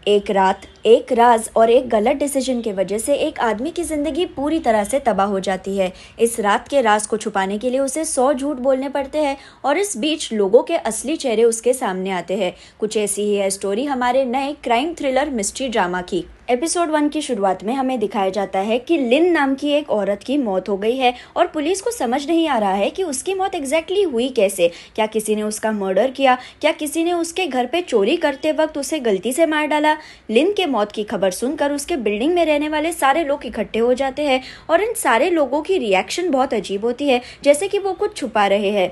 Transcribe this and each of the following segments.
एक रात, एक राज और एक गलत डिसीजन की वजह से एक आदमी की जिंदगी पूरी तरह से तबाह हो जाती है। इस रात के राज को छुपाने के लिए उसे 100 झूठ बोलने पड़ते हैं और इस बीच लोगों के असली चेहरे उसके सामने आते हैं। कुछ ऐसी ही है स्टोरी हमारे नए क्राइम थ्रिलर मिस्ट्री ड्रामा की। एपिसोड 1 की शुरुआत में हमें दिखाया जाता है कि लिन नाम की एक औरत की मौत हो गई है और पुलिस को समझ नहीं आ रहा है कि उसकी मौत एग्जैक्टली हुई कैसे। क्या किसी ने उसका मर्डर किया? क्या किसी ने उसके घर पे चोरी करते वक्त उसे गलती से मार डाला? लिन के मौत की खबर सुनकर उसके बिल्डिंग में रहने वाले सारे लोग इकट्ठे हो जाते हैं और इन सारे लोगों की रिएक्शन बहुत अजीब होती है, जैसे कि वो कुछ छुपा रहे हैं।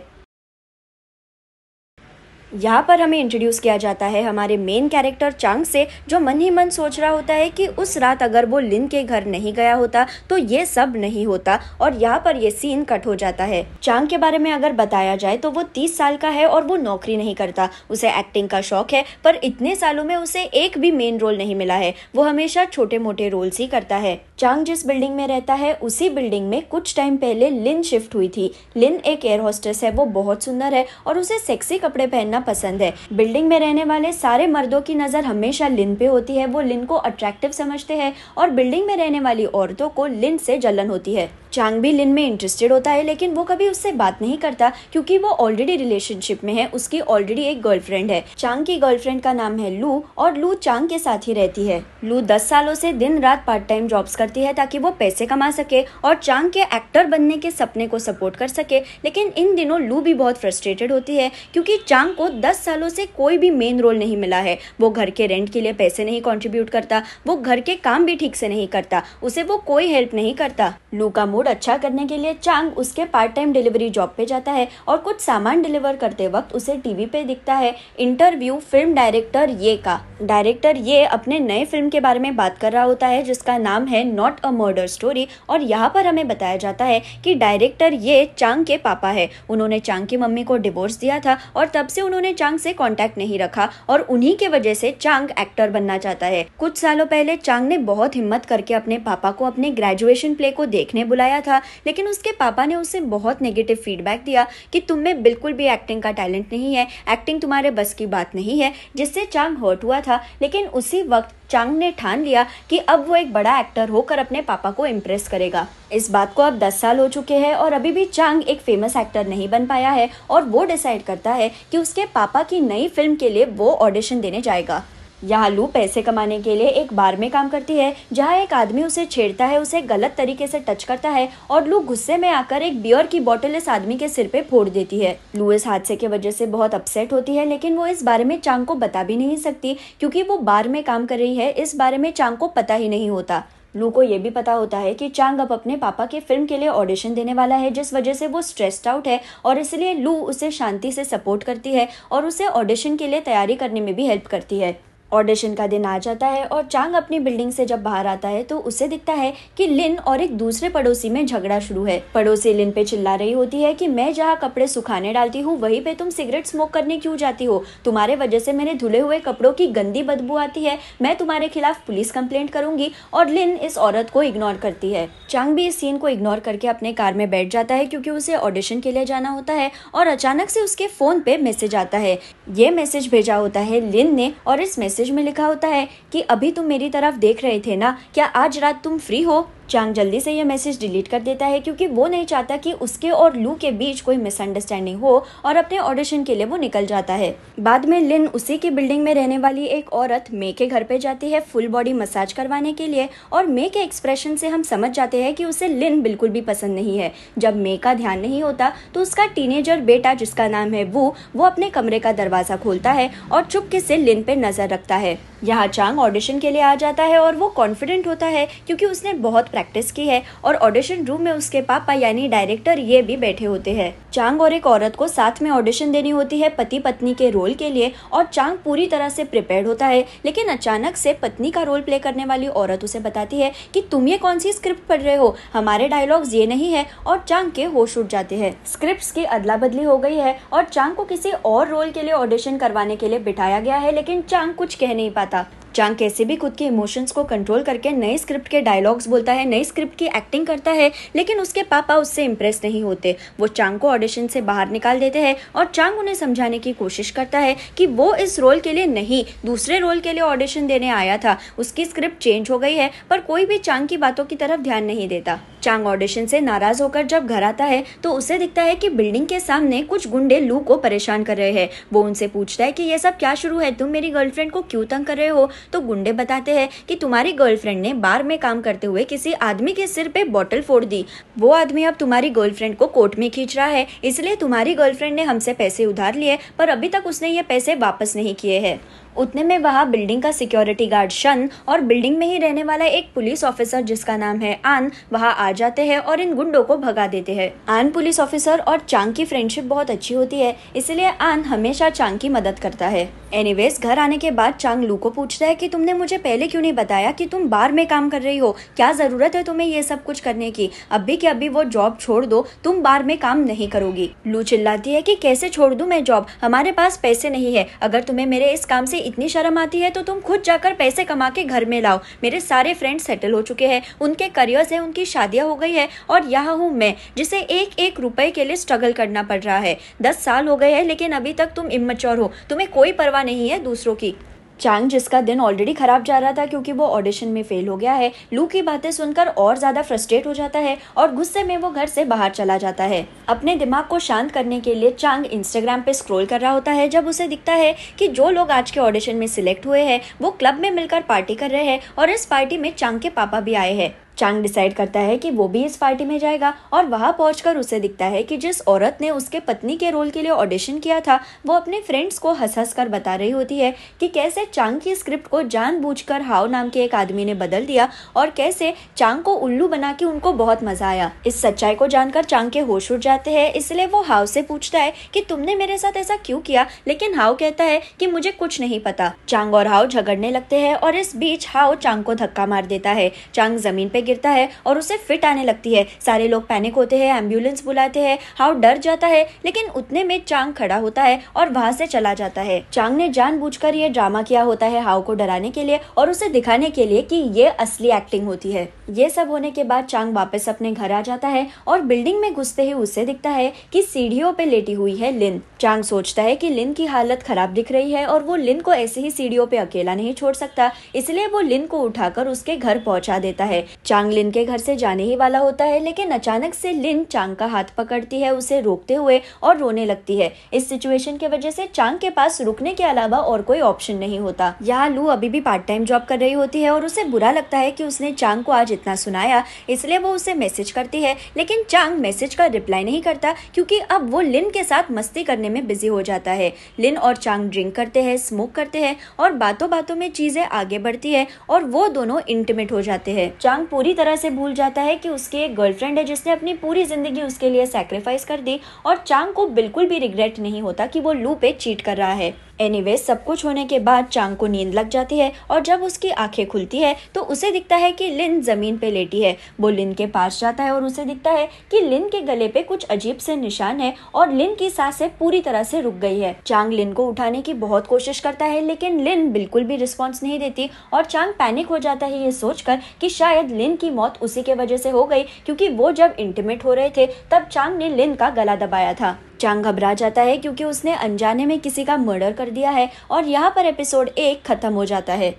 यहाँ पर हमें इंट्रोड्यूस किया जाता है हमारे मेन कैरेक्टर चांग से, जो मन ही मन सोच रहा होता है कि उस रात अगर वो लिन के घर नहीं गया होता तो ये सब नहीं होता। और यहाँ पर ये सीन कट हो जाता है। चांग के बारे में अगर बताया जाए तो वो 30 साल का है और वो नौकरी नहीं करता। उसे एक्टिंग का शौक है, पर इतने सालों में उसे एक भी मेन रोल नहीं मिला है। वो हमेशा छोटे मोटे रोल्स ही करता है। चांग जिस बिल्डिंग में रहता है उसी बिल्डिंग में कुछ टाइम पहले लिन शिफ्ट हुई थी। लिन एक एयर होस्टेस है, वो बहुत सुंदर है और उसे सेक्सी कपड़े पहनना पसंद है। बिल्डिंग में रहने वाले सारे मर्दों की नजर हमेशा लिन पे होती है। वो लिन को अट्रैक्टिव समझते हैं और बिल्डिंग में रहने वाली औरतों को लिन से जलन होती है। चांग भी लिन में इंटरेस्टेड होता है, लेकिन वो कभी उससे बात नहीं करता क्योंकि वो ऑलरेडी रिलेशनशिप में है। उसकी ऑलरेडी एक गर्लफ्रेंड है। चांग की गर्लफ्रेंड का नाम है लू और लू चांग के साथ ही रहती है। लू 10 सालों से दिन रात पार्ट टाइम जॉब्स करती है ताकि वो पैसे कमा सके और चांग के एक्टर बनने के सपने को सपोर्ट कर सके। लेकिन इन दिनों लू भी बहुत फ्रस्ट्रेटेड होती है क्योंकि चांग को 10 सालों से कोई भी मेन रोल नहीं मिला है। वो घर के रेंट के लिए पैसे नहीं कंट्रीब्यूट करता, वो घर के काम भी ठीक से नहीं करता, उसे वो कोई हेल्प नहीं करता। लू का मूड अच्छा करने के लिए चांग उसके पार्ट टाइम डिलीवरी जॉब पे जाता है और कुछ सामान डिलीवर करते वक्त उसे टीवी पे दिखता है इंटरव्यू फिल्म डायरेक्टर ये का। डायरेक्टर ये अपने नए फिल्म के बारे में बात कर रहा होता है जिसका नाम है नॉट अ मर्डर स्टोरी। और यहाँ पर हमें बताया जाता है कि डायरेक्टर ये चांग के पापा है। उन्होंने चांग की मम्मी को डिवोर्स दिया था और तब से उन्होंने चांग से कांटेक्ट नहीं रखा और उन्हीं के वजह से चांग एक्टर बनना चाहता है। कुछ सालों पहले चांग ने बहुत हिम्मत करके अपने पापा को अपने ग्रेजुएशन प्ले को देखने बुलाया था, लेकिन उसके पापा ने उसे बहुत नेगेटिव फीडबैक दिया कि तुम में बिल्कुल भी एक्टिंग का टैलेंट नहीं है, एक्टिंग तुम्हारे बस की बात नहीं है, जिससे चांग हर्ट हुआ था। लेकिन उसी वक्त चांग ने ठान लिया कि अब वो एक बड़ा एक्टर होकर अपने पापा को इम्प्रेस करेगा। इस बात को अब 10 साल हो चुके हैं और अभी भी चांग एक फेमस एक्टर नहीं बन पाया है और वो डिसाइड करता है कि उसके पापा की नई फिल्म के लिए वो ऑडिशन देने जाएगा। यहाँ लू पैसे कमाने के लिए एक बार में काम करती है जहाँ एक आदमी उसे छेड़ता है, उसे गलत तरीके से टच करता है और लू गुस्से में आकर एक बियर की बोतल इस आदमी के सिर पे फोड़ देती है। लू इस हादसे की वजह से बहुत अपसेट होती है, लेकिन वो इस बारे में चांग को बता भी नहीं सकती क्योंकि वो बार में काम कर रही है। इस बारे में चांग को पता ही नहीं होता। लू को ये भी पता होता है कि चांग अब अपने पापा के फिल्म के लिए ऑडिशन देने वाला है, जिस वजह से वो स्ट्रेस्ड आउट है और इसलिए लू उसे शांति से सपोर्ट करती है और उसे ऑडिशन के लिए तैयारी करने में भी हेल्प करती है। ऑडिशन का दिन आ जाता है और चांग अपनी बिल्डिंग से जब बाहर आता है तो उसे दिखता है कि लिन और एक दूसरे पड़ोसी में झगड़ा शुरू है। पड़ोसी लिन पे चिल्ला रही होती है कि मैं जहाँ कपड़े सुखाने डालती हूँ वहीं पे तुम सिगरेट स्मोक करने क्यों जाती हो? तुम्हारे वजह से मेरे धुले हुए कपड़ों की गंदी बदबू आती है, मैं तुम्हारे खिलाफ पुलिस कंप्लेंट करूंगी। और लिन इस औरत को इग्नोर करती है। चांग भी इस सीन को इग्नोर करके अपने कार में बैठ जाता है क्योंकि उसे ऑडिशन के लिए जाना होता है और अचानक से उसके फोन पे मैसेज आता है। ये मैसेज भेजा होता है लिन ने और इस मैसेज में लिखा होता है कि अभी तुम मेरी तरफ देख रहे थे ना, क्या आज रात तुम फ्री हो? चांग जल्दी से यह मैसेज डिलीट कर देता है क्योंकि वो नहीं चाहता कि उसके और लू के बीच कोई मिसअंडरस्टैंडिंग हो और अपने ऑडिशन के लिए वो निकल जाता है। बाद में लिन उसी की बिल्डिंग में रहने वाली एक औरत मे के घर पे जाती है फुल बॉडी मसाज करवाने के लिए और मे के एक्सप्रेशन से हम समझ जाते हैं कि उसे लिन बिल्कुल भी पसंद नहीं है। जब मे का ध्यान नहीं होता तो उसका टीनेजर बेटा जिसका नाम है वो अपने कमरे का दरवाजा खोलता है और चुपके से लिन पे नजर रखता है। यहाँ चांग ऑडिशन के लिए आ जाता है और वो कॉन्फिडेंट होता है क्योंकि उसने बहुत प्रैक्टिस की है और ऑडिशन रूम में उसके पापा यानी डायरेक्टर ये भी बैठे होते हैं। चांग और एक औरत को साथ में ऑडिशन देनी होती है पति पत्नी के रोल के लिए और चांग पूरी तरह से प्रिपेयर्ड होता है, लेकिन अचानक से पत्नी का रोल प्ले करने वाली औरत उसे बताती है कि तुम ये कौन सी स्क्रिप्ट पढ़ रहे हो, हमारे डायलॉग्स ये नहीं है। और चांग के होश उड़ जाते हैं। स्क्रिप्ट्स की अदला बदली हो गई है और चांग को किसी और रोल के लिए ऑडिशन करवाने के लिए बिठाया गया है, लेकिन चांग कुछ कह नहीं पाता। चांग कैसे भी खुद के इमोशंस को कंट्रोल करके नए स्क्रिप्ट के डायलॉग्स बोलता है, नई स्क्रिप्ट की एक्टिंग करता है, लेकिन उसके पापा उससे इम्प्रेस नहीं होते। वो चांग को ऑडिशन से बाहर निकाल देते हैं और चांग उन्हें समझाने की कोशिश करता है कि वो इस रोल के लिए नहीं, दूसरे रोल के लिए ऑडिशन देने आया था, उसकी स्क्रिप्ट चेंज हो गई है। पर कोई भी चांग की बातों की तरफ ध्यान नहीं देता। चांग ऑडिशन से नाराज होकर जब घर आता है तो उसे दिखता है कि बिल्डिंग के सामने कुछ गुंडे लू को परेशान कर रहे हैं। वो उनसे पूछता है कि ये सब क्या शुरू है, तुम मेरी गर्लफ्रेंड को क्यों तंग कर रहे हो। तो गुंडे बताते हैं कि तुम्हारी गर्लफ्रेंड ने बार में काम करते हुए किसी आदमी के सिर पे बॉटल फोड़ दी। वो आदमी अब तुम्हारी गर्लफ्रेंड को कोर्ट में खींच रहा है, इसलिए तुम्हारी गर्लफ्रेंड ने हमसे पैसे उधार लिए, पर अभी तक उसने ये पैसे वापस नहीं किए हैं। उतने में वहाँ बिल्डिंग का सिक्योरिटी गार्ड शन और बिल्डिंग में ही रहने वाला एक पुलिस ऑफिसर जिसका नाम है आन वहाँ आ जाते हैं और इन गुंडों को भगा देते हैं। आन पुलिस ऑफिसर और चांग की फ्रेंडशिप बहुत अच्छी होती है, इसलिए आन हमेशा चांग की मदद करता है। एनीवेज घर आने के बाद चांग लू को पूछता है कि तुमने मुझे पहले क्यों नहीं बताया कि तुम बार में काम कर रही हो, क्या जरूरत है तुम्हें ये सब कुछ करने की, अभी के अभी वो जॉब छोड़ दो, तुम बार में काम नहीं करोगी। लू चिल्लाती है कि कैसे छोड़ दूं मैं जॉब, हमारे पास पैसे नहीं है, अगर तुम्हें मेरे इस काम से इतनी शर्म आती है तो तुम खुद जाकर पैसे कमा के घर में लाओ। मेरे सारे फ्रेंड्स सेटल हो चुके हैं, उनके करियर्स हैं, उनकी शादियां हो गई है और यहाँ हूँ मैं जिसे एक एक रुपए के लिए स्ट्रगल करना पड़ रहा है। 10 साल हो गए हैं लेकिन अभी तक तुम इमैच्योर हो, तुम्हें कोई परवाह नहीं है दूसरों की। चांग जिसका दिन ऑलरेडी खराब जा रहा था क्योंकि वो ऑडिशन में फेल हो गया है, लू की बातें सुनकर और ज्यादा फ्रस्ट्रेट हो जाता है और गुस्से में वो घर से बाहर चला जाता है। अपने दिमाग को शांत करने के लिए चांग इंस्टाग्राम पे स्क्रॉल कर रहा होता है जब उसे दिखता है कि जो लोग आज के ऑडिशन में सिलेक्ट हुए हैं वो क्लब में मिलकर पार्टी कर रहे हैं और इस पार्टी में चांग के पापा भी आए हैं। चांग डिसाइड करता है कि वो भी इस पार्टी में जाएगा और वहां पहुंचकर उसे दिखता है कि जिस औरत ने उसके पत्नी के रोल के लिए ऑडिशन किया था वो अपने फ्रेंड्स को हंस हंस कर बता रही होती है कि कैसे चांग की स्क्रिप्ट को जानबूझकर हाओ नाम के एक आदमी ने बदल दिया और कैसे चांग को उल्लू बना के उनको बहुत मजा आया। इस सच्चाई को जानकर चांग के होश उड़ जाते हैं, इसलिए वो हाओ से पूछता है कि तुमने मेरे साथ ऐसा क्यों किया, लेकिन हाओ कहता है कि मुझे कुछ नहीं पता। चांग और हाओ झगड़ने लगते हैं और इस बीच हाओ चांग को धक्का मार देता है। चांग जमीन पे गिरता है और उसे फिट आने लगती है। सारे लोग पैनिक होते हैं, एम्बुलेंस बुलाते हैं। हाओ डर जाता है लेकिन उतने में चांग खड़ा होता है और वहां से चला जाता है। चांग ने जानबूझकर ये ड्रामा किया होता है हाओ को डराने के लिए और उसे दिखाने के लिए कि ये असली एक्टिंग होती है। ये सब होने के बाद चांग वापस अपने घर आ जाता है और बिल्डिंग में घुसते ही उसे दिखता है कि सीढ़ियों पे लेटी हुई है लिन। चांग सोचता है कि लिन की हालत खराब दिख रही है और वो लिन को ऐसे ही सीढ़ियों पे अकेला नहीं छोड़ सकता, इसलिए वो लिन को उठाकर उसके घर पहुंचा देता है। चांग लिन के घर से जाने ही वाला होता है लेकिन अचानक से लिन चांग का हाथ पकड़ती है उसे रोकते हुए और रोने लगती है। इस सिचुएशन की वजह से चांग के पास रुकने के अलावा और कोई ऑप्शन नहीं होता। यहाँ लू अभी भी पार्ट टाइम जॉब कर रही होती है और उसे बुरा लगता है कि उसने चांग को आज इतना सुनाया, इसलिए वो उसे मैसेज करती है लेकिन चांग मैसेज का रिप्लाई नहीं करता क्योंकि अब वो लिन के साथ मस्ती करने में बिजी हो जाता है। लिन और चांग ड्रिंक करते हैं, स्मोक करते हैं और बातों बातों में चीजें आगे बढ़ती है और वो दोनों इंटीमेट हो जाते हैं। चांग पूरी तरह से भूल जाता है कि उसकी एक गर्लफ्रेंड है जिसने अपनी पूरी जिंदगी उसके लिए सैक्रिफाइस कर दी और चांग को बिल्कुल भी रिग्रेट नहीं होता कि वो लू पे चीट कर रहा है। एनीवेज सब कुछ होने के बाद चांग को नींद लग जाती है और जब उसकी आंखें खुलती है तो उसे दिखता है कि लिन जमीन पे लेटी है। वो लिन के पास जाता है और उसे दिखता है कि लिन के गले पे कुछ अजीब से निशान है और लिन की सांसें पूरी तरह से रुक गई है। चांग लिन को उठाने की बहुत कोशिश करता है लेकिन लिन बिल्कुल भी रिस्पॉन्स नहीं देती और चांग पैनिक हो जाता है ये सोचकर कि शायद लिन की मौत उसी के वजह से हो गई क्योंकि वो जब इंटीमेट हो रहे थे तब चांग ने लिन का गला दबाया था। चांग घबरा जाता है क्योंकि उसने अनजाने में किसी का मर्डर कर दिया है और यहाँ पर एपिसोड 1 खत्म हो जाता है।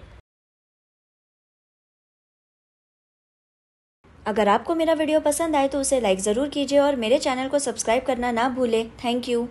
अगर आपको मेरा वीडियो पसंद आए तो उसे लाइक ज़रूर कीजिए और मेरे चैनल को सब्सक्राइब करना ना भूलें। Thank you.